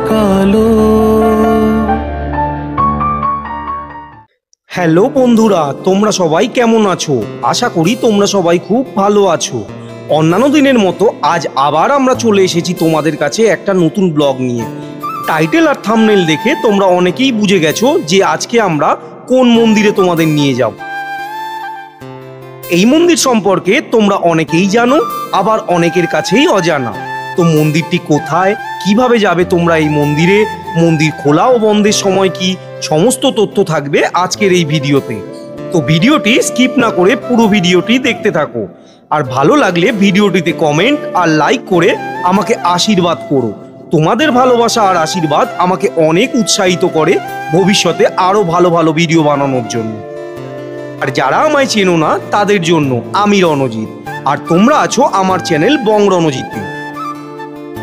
কালো। হ্যালো বন্ধুরা, তোমরা সবাই কেমন আছো? আশা করি তোমরা সবাই খুব ভালো আছো। অন্যান্য দিনের মতো আজ আবার আমরা চলে এসেছি তোমাদের কাছে একটা নতুন ব্লগ নিয়ে। টাইটেল আর থাম্বনেল দেখে তোমরা অনেকেই বুঝে গেছো যে আজকে আমরা কোন মন্দিরে তোমাদের নিয়ে যাব। এই মন্দির সম্পর্কে তোমরা অনেকেই জানো, আবার অনেকের কাছেই অজানা। তো মন্দিরটি কোথায়, কিভাবে যাবে তোমরা এই মন্দিরে, মন্দির খোলা ও বন্ধের সময় কি, সমস্ত তথ্য থাকবে আজকের এই ভিডিওতে। তো ভিডিওটি স্কিপ না করে পুরো ভিডিওটি দেখতে থাকো। আর ভালো লাগলে ভিডিওটিতে কমেন্ট আর লাইক করে আমাকে আশীর্বাদ করো। তোমাদের ভালোবাসা আর আশীর্বাদ আমাকে অনেক উৎসাহিত করে ভবিষ্যতে আরো ভালো ভালো ভিডিও বানানোর জন্য। আর যারা আমায় চেনো না তাদের জন্য আমি রণজিৎ, আর তোমরা আছো আমার চ্যানেল বং রণজিৎে।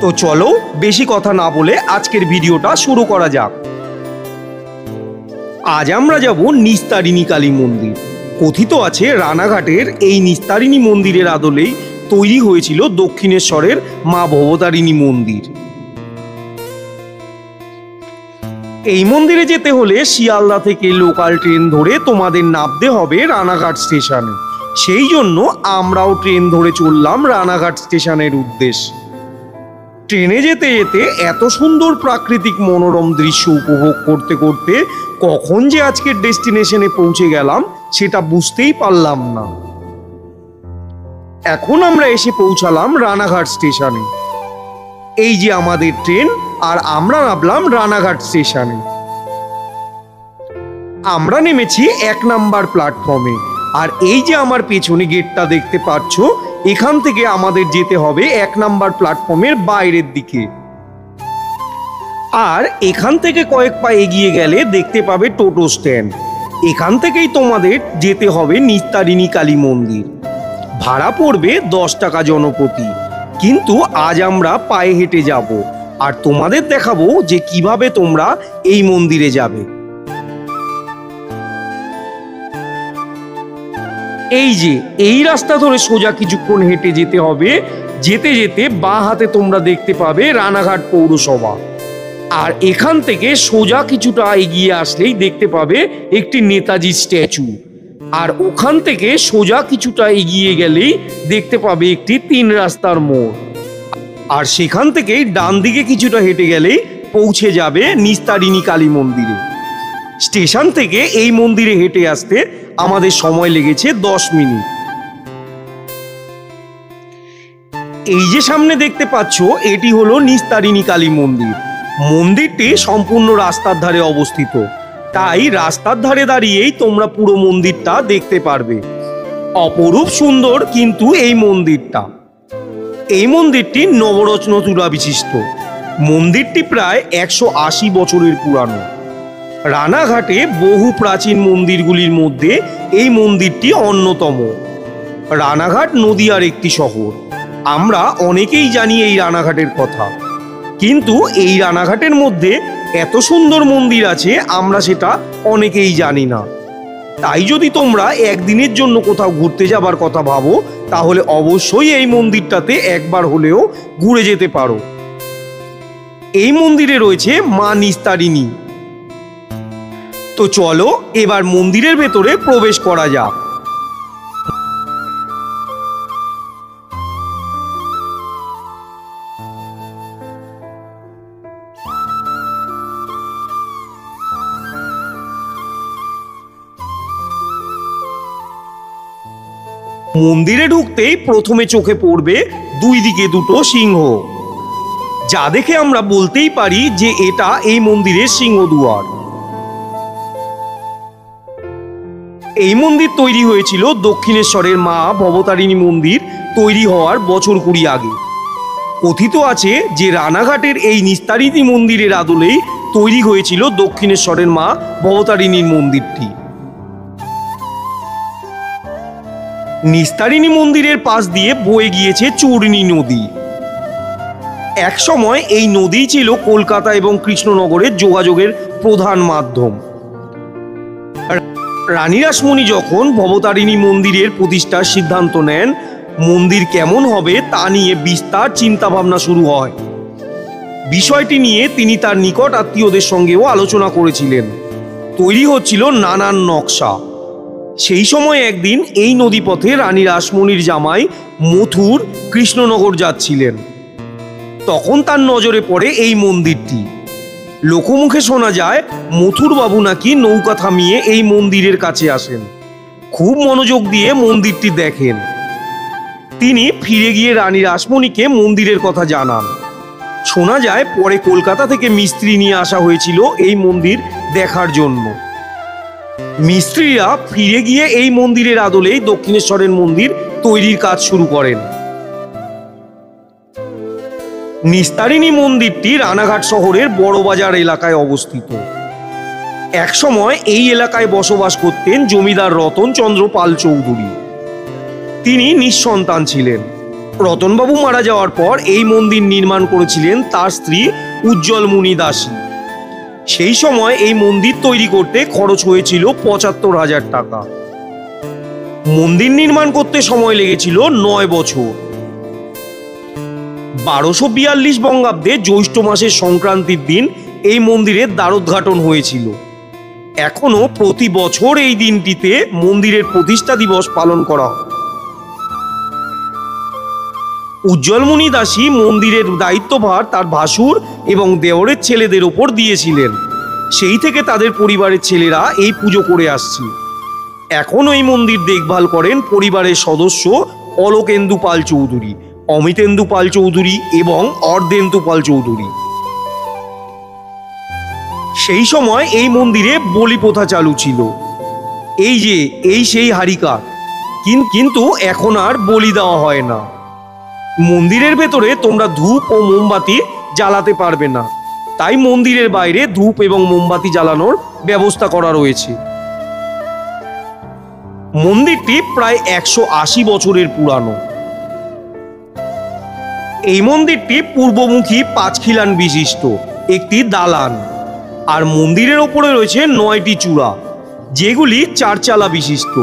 তো চলো বেশি কথা না বলে আজকের ভিডিওটা শুরু করা যাক। আজ আমরা যাব নিস্তারিণী কালী মন্দির। কথিত আছে রানাঘাটের এই নিস্তারিণী মন্দিরের আদলেই তৈরি হয়েছিল দক্ষিণেশ্বরের মা ভবতারিণী মন্দির। এই মন্দিরে যেতে হলে শিয়ালদা থেকে লোকাল ট্রেন ধরে তোমাদের নামতে হবে রানাঘাট স্টেশনে। সেই জন্য আমরাও ট্রেন ধরে চললাম রানাঘাট স্টেশনের উদ্দেশ্যে। ট্রেনে যেতে যেতে এত সুন্দর প্রাকৃতিক মনোরম দৃশ্য উপভোগ করতে করতে কখন যে আজকের ডেস্টিনেশনে পৌঁছে গেলাম সেটা বুঝতেই পারলাম না। এখন আমরা এসে পৌঁছালাম রানাঘাট স্টেশনে। এই যে আমাদের ট্রেন, আর আমরা নামলাম রানাঘাট স্টেশনে। আমরা নেমেছি 1 নাম্বার প্ল্যাটফর্মে। আর এই যে আমার পেছনে গেটটা দেখতে পাচ্ছ, এখান থেকে আমাদের যেতে হবে 1 নাম্বার প্ল্যাটফর্মের বাইরের দিকে। আর এখান থেকে কয়েক পা এগিয়ে গেলে দেখতে পাবে টোটো স্ট্যান্ড। এখান থেকেই তোমাদের যেতে হবে নিস্তারিণী কালী মন্দির। ভাড়া পড়বে 10 টাকা জনপ্রতি, কিন্তু আজ আমরা পায়ে হেঁটে যাব আর তোমাদের দেখাবো যে কিভাবে তোমরা এই মন্দিরে যাবে। এই যে এই রাস্তা ধরে সোজা কিছুক্ষণ হেঁটে যেতে হবে। যেতে যেতে বাঁ হাতে তোমরা দেখতে পাবে রানাঘাট পৌরসভা। আর এখান থেকে সোজা কিছুটা এগিয়ে আসলেই দেখতে পাবে একটি নেতাজি স্ট্যাচু। আর ওখান থেকে সোজা কিছুটা এগিয়ে গেলেই দেখতে পাবে একটি 3 রাস্তার মোড়। আর সেখান থেকেই ডান দিকে কিছুটা হেঁটে গেলেই পৌঁছে যাবে নিস্তারিণী কালী মন্দিরে। স্টেশন থেকে এই মন্দিরে হেঁটে আসতে আমাদের সময় লেগেছে 10 মিনিট। এই যে সামনে দেখতে পাচ্ছ, এটি হলো নিস্তারিণী কালী মন্দির। মন্দিরটি সম্পূর্ণ রাস্তার ধারে অবস্থিত, তাই রাস্তার ধারে দাঁড়িয়েই তোমরা পুরো মন্দিরটা দেখতে পারবে। অপরূপ সুন্দর কিন্তু এই মন্দিরটা। এই মন্দিরটি নবরত্ন চূড়া বিশিষ্ট। মন্দিরটি প্রায় 180 বছরের পুরানো। রানাঘাটে বহু প্রাচীন মন্দিরগুলির মধ্যে এই মন্দিরটি অন্যতম। রানাঘাট নদিয়ার একটি শহর। আমরা অনেকেই জানি এই রানাঘাটের কথা, কিন্তু এই রানাঘাটের মধ্যে এত সুন্দর মন্দির আছে আমরা সেটা অনেকেই জানি না। তাই যদি তোমরা একদিনের জন্য কোথাও ঘুরতে যাবার কথা ভাবো, তাহলে অবশ্যই এই মন্দিরটাতে একবার হলেও ঘুরে যেতে পারো। এই মন্দিরে রয়েছে মা নিস্তারিণী। তো চলো এবার মন্দিরের ভেতরে প্রবেশ করা যাক। মন্দিরে ঢুকতেই প্রথমে চোখে পড়বে 2 দিকে 2টো সিংহ, যা দেখে আমরা বলতেই পারি যে এটা এই মন্দিরের সিংহদুয়ার। এই মন্দির তৈরি হয়েছিল দক্ষিণেশ্বরের মা ভবতারিণী মন্দির তৈরি হওয়ার বছর 20 আগে। কথিত আছে যে রানাঘাটের এই নিস্তারিণী মন্দিরের আদলেই তৈরি হয়েছিল দক্ষিণেশ্বরের মা ভবতারিণীর মন্দিরটি। নিস্তারিণী মন্দিরের পাশ দিয়ে বয়ে গিয়েছে চূর্ণী নদী। এক সময় এই নদী ছিল কলকাতা এবং কৃষ্ণনগরের যোগাযোগের প্রধান মাধ্যম। রানী রাসমণি যখন ভবতারিণী মন্দিরের প্রতিষ্ঠার সিদ্ধান্ত নেন, মন্দির কেমন হবে তা নিয়ে বিস্তার চিন্তা ভাবনা শুরু হয়। বিষয়টি নিয়ে তিনি তার নিকট আত্মীয়দের সঙ্গেও আলোচনা করেছিলেন। তৈরি হচ্ছিল নানান নকশা। সেই সময় একদিন এই নদীপথে রানী রাসমণির জামাই মথুর কৃষ্ণনগর যাচ্ছিলেন। তখন তার নজরে পড়ে এই মন্দিরটি। লোকমুখে শোনা যায় মথুর বাবু নাকি নৌকা থামিয়ে এই মন্দিরের কাছে আসেন, খুব মনোযোগ দিয়ে মন্দিরটি দেখেন। তিনি ফিরে গিয়ে রানী রাসমণিকে মন্দিরের কথা জানান। শোনা যায় পরে কলকাতা থেকে মিস্ত্রি নিয়ে আসা হয়েছিল এই মন্দির দেখার জন্য। মিস্ত্রিরা ফিরে গিয়ে এই মন্দিরের আদলেই দক্ষিণেশ্বরের মন্দির তৈরির কাজ শুরু করেন। নিস্তারিণী মন্দিরটি রানাঘাট শহরের বড়বাজার এলাকায় অবস্থিত। একসময় এই এলাকায় বসবাস করতেন জমিদার রতনচন্দ্র পাল চৌধুরী। তিনি নিঃসন্তান ছিলেন। রতনবাবু মারা যাওয়ার পর এই মন্দির নির্মাণ করেছিলেন তার স্ত্রী উজ্জ্বলমণি দাসী। সেই সময় এই মন্দির তৈরি করতে খরচ হয়েছিল ৭৫,০০০ টাকা। মন্দির নির্মাণ করতে সময় লেগেছিল ৯ বছর। ১২৪২ বঙ্গাব্দে জ্যৈষ্ঠ মাসের সংক্রান্তির দিন এই মন্দিরের দ্বারোদ্ঘাটন হয়েছিল। এখনো প্রতি বছর এই দিনটিতে মন্দিরের প্রতিষ্ঠা দিবস পালন করা হয়। উজ্জ্বলমণি দাসী মন্দিরের দায়িত্বভার তার ভাসুর এবং দেওরের ছেলেদের ওপর দিয়েছিলেন। সেই থেকে তাদের পরিবারের ছেলেরা এই পুজো করে আসছে। এখন এই মন্দির দেখভাল করেন পরিবারের সদস্য অলোকেন্দু পাল চৌধুরী, অমিতেন্দু পাল চৌধুরী এবং অর্ধেন্দু পাল চৌধুরী। সেই সময় এই মন্দিরে বলি প্রথা চালু ছিল। এই সেই হারিকা, কিন্তু এখন আর বলি দেওয়া হয় না। মন্দিরের ভেতরে তোমরা ধূপ ও মোমবাতি জ্বালাতে পারবে না, তাই মন্দিরের বাইরে ধূপ এবং মোমবাতি জ্বালানোর ব্যবস্থা করা রয়েছে। মন্দিরটি প্রায় ১৮০ বছরের পুরানো। এই মন্দিরটি পূর্বমুখী ৫ খিলান বিশিষ্ট একটি দালান, আর মন্দিরের ওপরে রয়েছে ৯টি চূড়া, যেগুলি ৪ চালা বিশিষ্ট।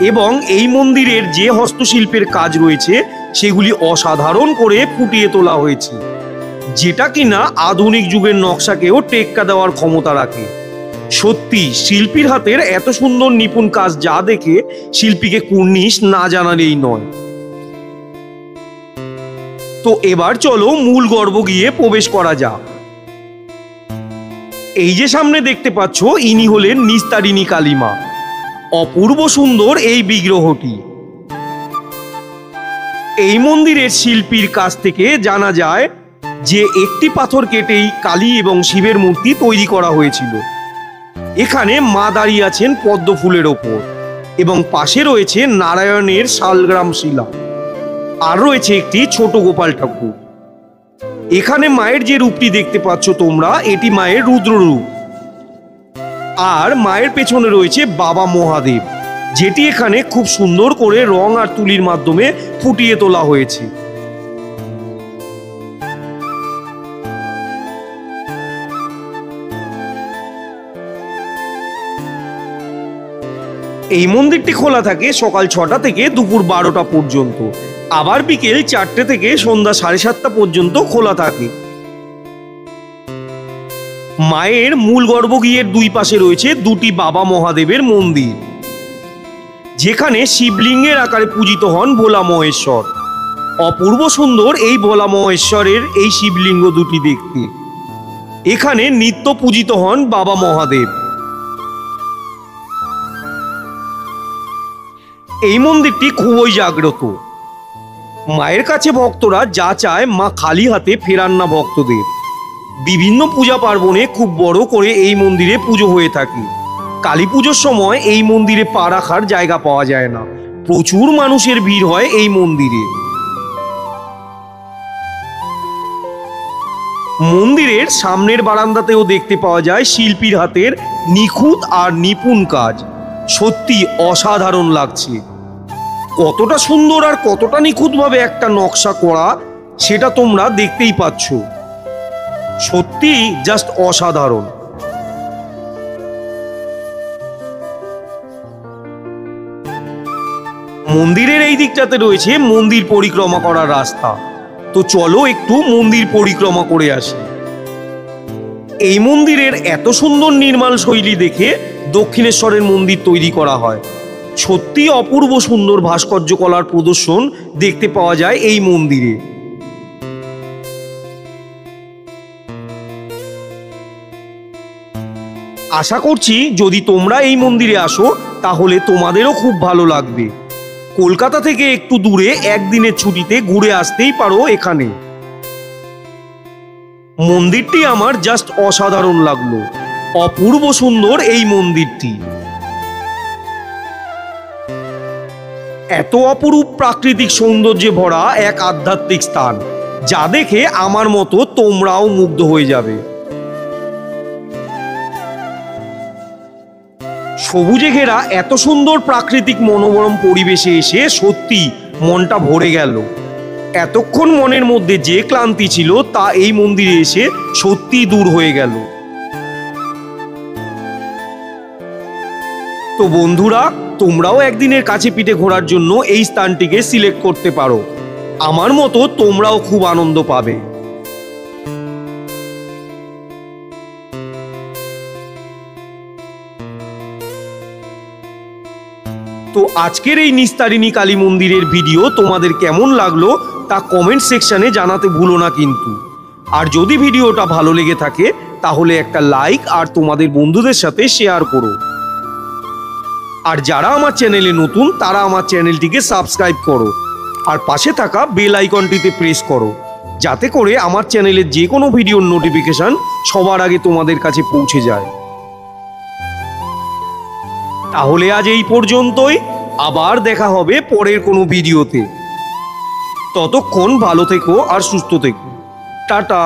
এবং এই মন্দিরের যে হস্তশিল্পের কাজ রয়েছে সেগুলি অসাধারণ করে ফুটিয়ে তোলা হয়েছে, যেটা কিনা আধুনিক যুগের নকশাকেও টেক্কা দেওয়ার ক্ষমতা রাখে। সত্যি শিল্পীর হাতের এত সুন্দর নিপুণ কাজ যা দেখে শিল্পীকে কুর্নিশ না জানালেই নয়। তো এবার চলো মূল গর্ভ গিয়ে প্রবেশ করা যাক। এই যে সামনে দেখতে পাচ্ছ, ইনি হলেন নিস্তারিণী কালীমা। অপূর্ব সুন্দর এই বিগ্রহটি। এই মন্দিরের শিল্পীর কাছ থেকে জানা যায় যে একটি পাথর কেটেই কালী এবং শিবের মূর্তি তৈরি করা হয়েছিল। এখানে মা দাঁড়িয়ে আছেন পদ্ম ফুলের ওপর এবং পাশে রয়েছে নারায়ণের শালগ্রাম শিলা, আর রয়েছে একটি ছোট গোপাল ঠাকুর। এখানে মায়ের যে রূপটি দেখতে পাচ্ছ তোমরা, এটি মায়ের রুদ্র রূপ। আর মায়ের পেছনে রয়েছে বাবা মহাদেব, যেটি এখানে খুব সুন্দর করে রং আর তুলির মাধ্যমে ফুটিয়ে তোলা হয়েছে। এই মন্দিরটি খোলা থাকে সকাল ৬টা থেকে দুপুর ১২টা পর্যন্ত, আবার বিকেল ৪টে থেকে সন্ধ্যা ৭:৩০ পর্যন্ত খোলা থাকে। মায়ের মূল গর্ভগৃহের দুই পাশে রয়েছে দুটি বাবা মহাদেবের মন্দির, যেখানে শিবলিঙ্গের আকারে পূজিত হন ভোলা মহেশ্বর। অপূর্ব সুন্দর এই ভোলা মহেশ্বরের এই শিবলিঙ্গ দুটি দেখতে। এখানে নিত্য পূজিত হন বাবা মহাদেব। এই মন্দিরটি খুবই জাগ্রত। মায়ের কাছে ভক্তরা যা চায় মা খালি হাতে ফেরান না ভক্তদের। বিভিন্ন পূজা পার্বণে খুব বড় করে এই মন্দিরে পুজো হয়ে থাকে। কালী পুজোর সময় এই মন্দিরে পা রাখার জায়গা পাওয়া যায় না, প্রচুর মানুষের ভিড় হয় এই মন্দিরে। মন্দিরের সামনের বারান্দাতেও দেখতে পাওয়া যায় শিল্পীর হাতের নিখুঁত আর নিপুণ কাজ। সত্যি অসাধারণ লাগছে। কতটা সুন্দর আর কতটা নিখুঁতভাবে একটা নকশা করা সেটা তোমরা দেখতেই পাচ্ছ। সত্যি জাস্ট অসাধারণ। মন্দিরের এই দিকটাতে রয়েছে মন্দির পরিক্রমা করার রাস্তা। তো চলো একটু মন্দির পরিক্রমা করে আসি। এই মন্দিরের এত সুন্দর নির্মাণ শৈলী দেখে দক্ষিণেশ্বরের মন্দির তৈরি করা হয়। সত্যি অপূর্ব সুন্দর ভাস্কর্য কলার প্রদর্শন দেখতে পাওয়া যায় এই মন্দিরে। আশা করছি যদি তোমরা এই মন্দিরে আসো তাহলে তোমাদেরও খুব ভালো লাগবে। কলকাতা থেকে একটু দূরে একদিনের ছুটিতে ঘুরে আসতেই পারো এখানে। মন্দিরটি আমার জাস্ট অসাধারণ লাগলো। অপূর্ব সুন্দর এই মন্দিরটি। এত অপরূপ প্রাকৃতিক সৌন্দর্যে ভরা এক আধ্যাত্মিক স্থান, যা দেখে আমার মতো তোমরাও মুগ্ধ হয়ে যাবে। সবুজে ঘেরা এত সুন্দর প্রাকৃতিক মনোরম পরিবেশে এসে সত্যি মনটা ভরে গেল। এতক্ষণ মনের মধ্যে যে ক্লান্তি ছিল তা এই মন্দিরে এসে সত্যি দূর হয়ে গেল। তো বন্ধুরা, তোমরাও একদিনের কাছে পিঠে ঘোরার জন্য এই স্থানটিকে সিলেক্ট করতে পারো। আমার মতো তোমরাও খুব আনন্দ পাবে। তো আজকের এই নিস্তারিণী কালী মন্দিরের ভিডিও তোমাদের কেমন লাগলো তা কমেন্ট সেকশনে জানাতে ভুলো না কিন্তু। আর যদি ভিডিওটা ভালো লেগে থাকে তাহলে একটা লাইক আর তোমাদের বন্ধুদের সাথে শেয়ার করো। আর যারা আমার চ্যানেলে নতুন তারা আমার চ্যানেলটিকে সাবস্ক্রাইব করো আর পাশে থাকা বেল আইকনটিতে প্রেস করো, যাতে করে আমার চ্যানেলের যে কোনো ভিডিওর নোটিফিকেশন সবার আগে তোমাদের কাছে পৌঁছে যায়। তাহলে আজ এই পর্যন্তই। আবার দেখা হবে পরের কোনো ভিডিওতে। ততক্ষণ ভালো থেকো আর সুস্থ থেকো। টাটা।